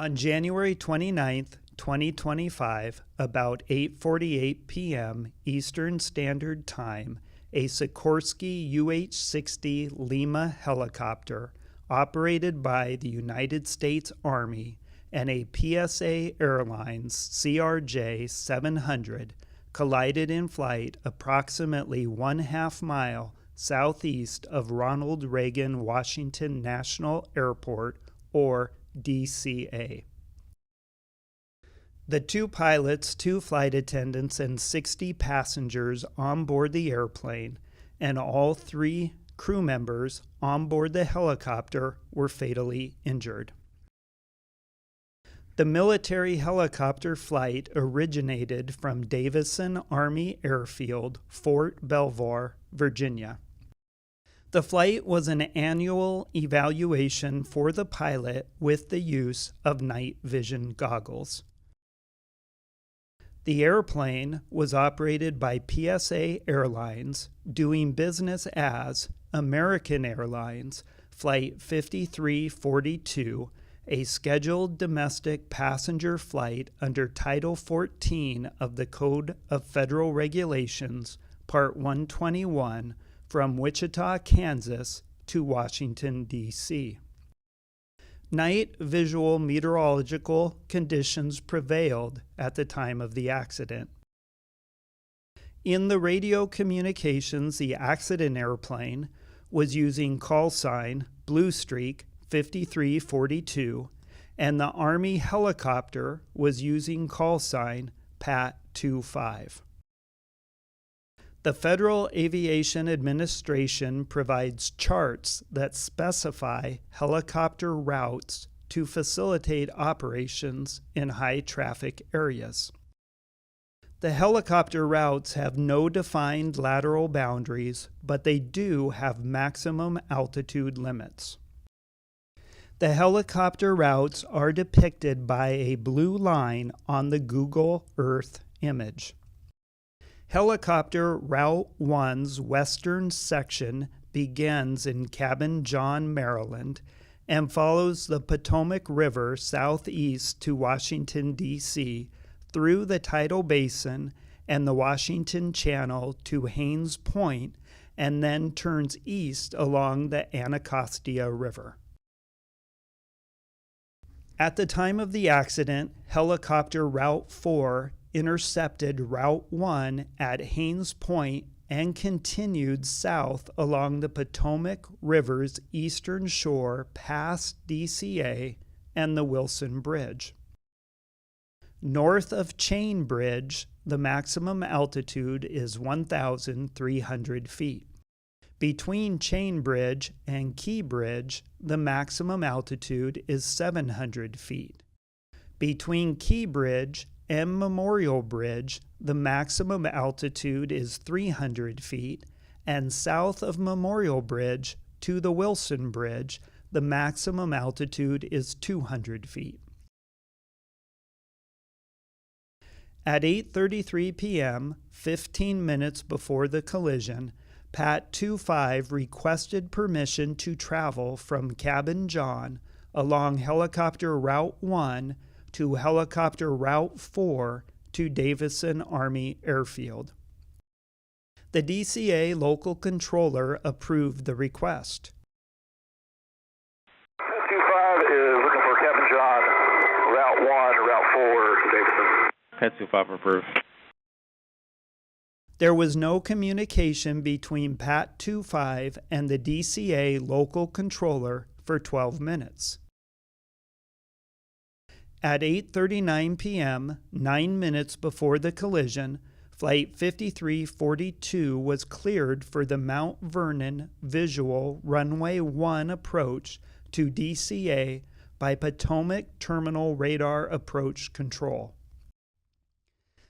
On January 29, 2025, about 8:48 p.m. Eastern Standard Time, a Sikorsky UH-60 Lima helicopter operated by the United States Army and a PSA Airlines CRJ-700 collided in flight approximately 1/2 mile southeast of Ronald Reagan Washington National Airport, or DCA. The 2 pilots, 2 flight attendants, and 60 passengers on board the airplane, and all 3 crew members on board the helicopter were fatally injured. The military helicopter flight originated from Davison Army Airfield, Fort Belvoir, Virginia. The flight was an annual evaluation for the pilot with the use of night vision goggles. The airplane was operated by PSA Airlines, doing business as American Airlines Flight 5342, a scheduled domestic passenger flight under Title 14 of the Code of Federal Regulations, Part 121, from Wichita, Kansas to Washington, D.C. Night visual meteorological conditions prevailed at the time of the accident. In the radio communications, the accident airplane was using call sign Blue Streak 5342, and the Army helicopter was using call sign Pat 25. The Federal Aviation Administration provides charts that specify helicopter routes to facilitate operations in high-traffic areas. The helicopter routes have no defined lateral boundaries, but they do have maximum altitude limits. The helicopter routes are depicted by a blue line on the Google Earth image. Helicopter Route 1's western section begins in Cabin John, Maryland, and follows the Potomac River southeast to Washington, D.C., through the Tidal Basin and the Washington Channel to Haines Point, and then turns east along the Anacostia River. At the time of the accident, Helicopter Route 4 intercepted Route 1 at Haines Point and continued south along the Potomac River's eastern shore past DCA and the Wilson Bridge. North of Chain Bridge, the maximum altitude is 1,300 feet. Between Chain Bridge and Key Bridge, the maximum altitude is 700 feet. Between Key Bridge and Memorial Bridge, the maximum altitude is 300 feet, and south of Memorial Bridge to the Wilson Bridge, the maximum altitude is 200 feet. At 8:33 p.m., 15 minutes before the collision, Pat 25 requested permission to travel from Cabin John along Helicopter Route 1 to Helicopter Route 4 to Davison Army Airfield. The DCA local controller approved the request. 25 is looking for Cabin John, Route 1, Route 4 to Davison. Pat 25 approved. There was no communication between Pat 25 and the DCA local controller for 12 minutes. At 8:39 p.m., 9 minutes before the collision, Flight 5342 was cleared for the Mount Vernon Visual Runway 1 approach to DCA by Potomac Terminal Radar Approach Control.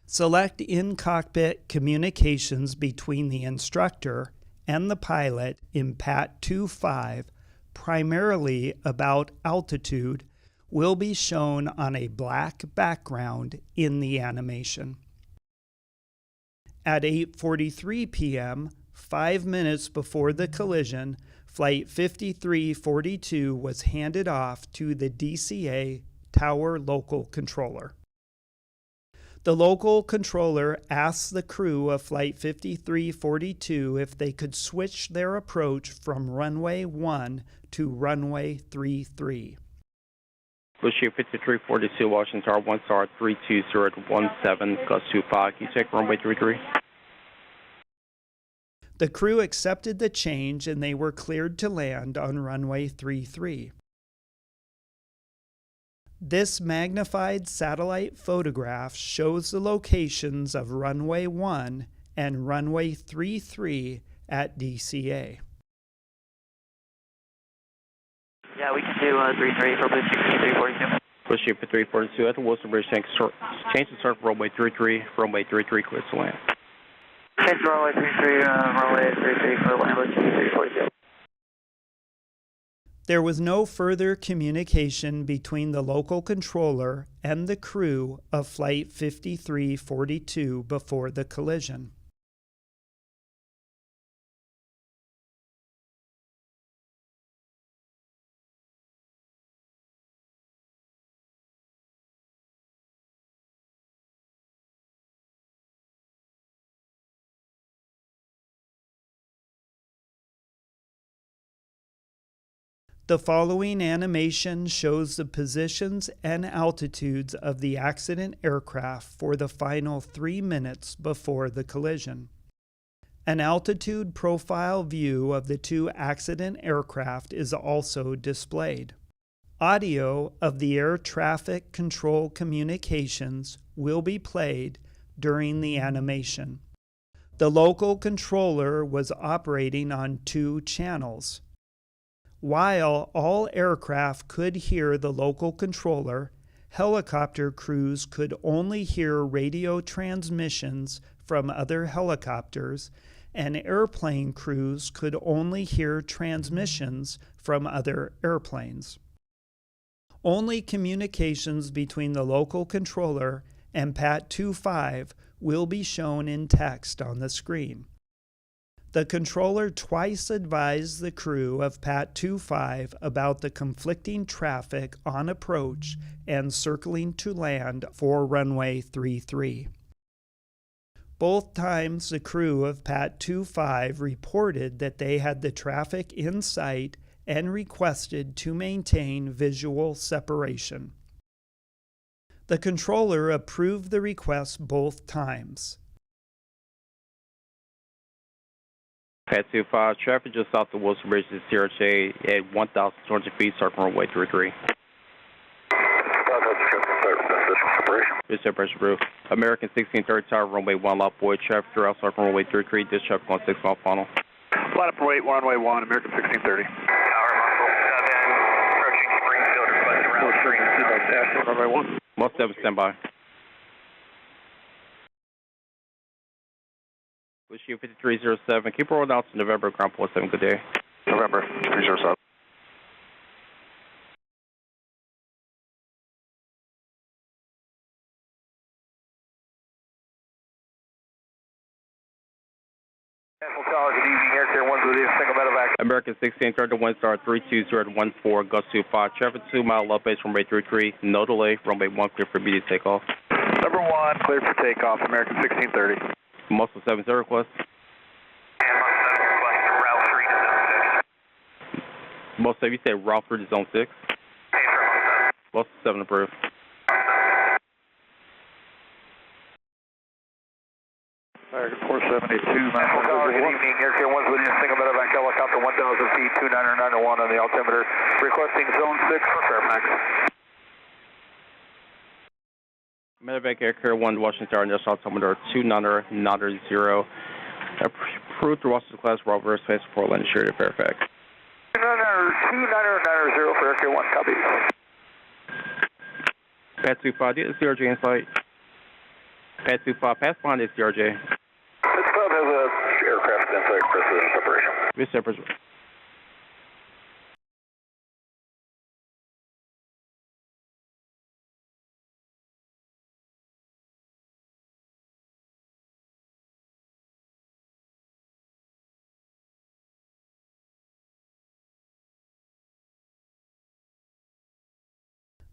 Select in-cockpit communications between the instructor and the pilot in Pat 25, primarily about altitude, will be shown on a black background in the animation. At 8:43 p.m., 5 minutes before the collision, Flight 5342 was handed off to the DCA tower local controller. The local controller asked the crew of Flight 5342 if they could switch their approach from runway 1 to runway 33. Bushview 5342, Washington Tower 1 star 32017, gust 25. Can you take runway 33? The crew accepted the change and they were cleared to land on runway 33. This magnified satellite photograph shows the locations of runway 1 and runway 33 at DCA. Yeah, we can do 33 for Bushview 5342. Bushview 5342 at the Wilson Bridge, change to start for runway 33, runway 33 clears to land. Change to runway 33, runway 33 for land, Bushview 5342. There was no further communication between the local controller and the crew of Flight 5342 before the collision. The following animation shows the positions and altitudes of the accident aircraft for the final 3 minutes before the collision. An altitude profile view of the two accident aircraft is also displayed. Audio of the air traffic control communications will be played during the animation. The local controller was operating on 2 channels. While all aircraft could hear the local controller, helicopter crews could only hear radio transmissions from other helicopters, and airplane crews could only hear transmissions from other airplanes. Only communications between the local controller and PAT 25 will be shown in text on the screen. The controller twice advised the crew of PAT 25 about the conflicting traffic on approach and circling to land for runway 33. Both times the crew of PAT 25 reported that they had the traffic in sight and requested to maintain visual separation. The controller approved the request both times. PAT 25, traffic just south of Wilson Bridge is CRJ at 1,200 feet, start from runway 33. This separation roof. American 1630 Tower, runway 1, lot boy, traffic throughout, start from runway 33, this traffic on 6 mile funnel. Line up for 8, runway 1, American 1630. Tower muscle 7, approaching Springfield, request around 3. Runway 1. Most 7, stand by. Bushview 5307, keep rolling out to November, ground point 7, good day. November 307. National Tower, good evening, Air Care 1 with you, single medevac. American 1630 1 star 32014, gust 25, traffic 2 mile up base, runway 33, no delay, runway 1 clear for immediate takeoff. Number 1, cleared for takeoff, American 1630. Muscle 7, 0 request. And Muscle 7 request to route 3 to zone 6. Muscle 7, you said route 3 to zone 6? Hey, sir, Muscle 7 approved. American 472, National Tower, good evening, Air Care 1's with you, single medevac helicopter 1,000 feet, 29901 on the altimeter, requesting zone 6 for Fairfax. Medevac Air Care 1, Washington Tower, national altimeter 29990. Approved through Washington class, Robert Space for Land Shared at Fairfax. 29990 for Air Care 1, copy. PAT 25, do you have the CRJ in sight? PAT 25, pass behind the CRJ. This club has a aircraft in sight, precision separation. This separation.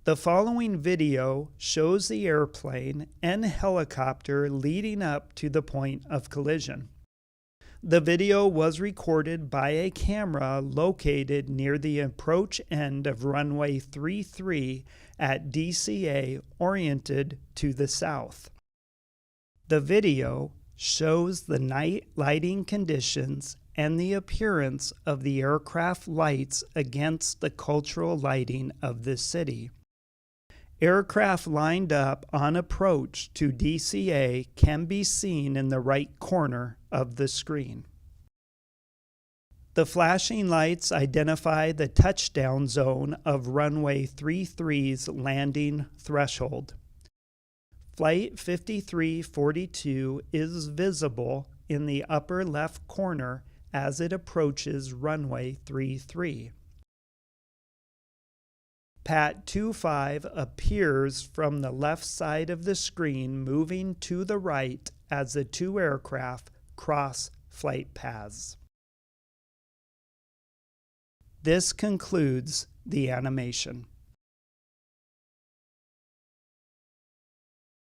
The following video shows the airplane and helicopter leading up to the point of collision. The video was recorded by a camera located near the approach end of runway 33 at DCA oriented to the south. The video shows the night lighting conditions and the appearance of the aircraft lights against the cultural lighting of the city. Aircraft lined up on approach to DCA can be seen in the right corner of the screen. The flashing lights identify the touchdown zone of runway 33's landing threshold. Flight 5342 is visible in the upper left corner as it approaches runway 33. PAT 25 appears from the left side of the screen, moving to the right as the two aircraft cross flight paths. This concludes the animation.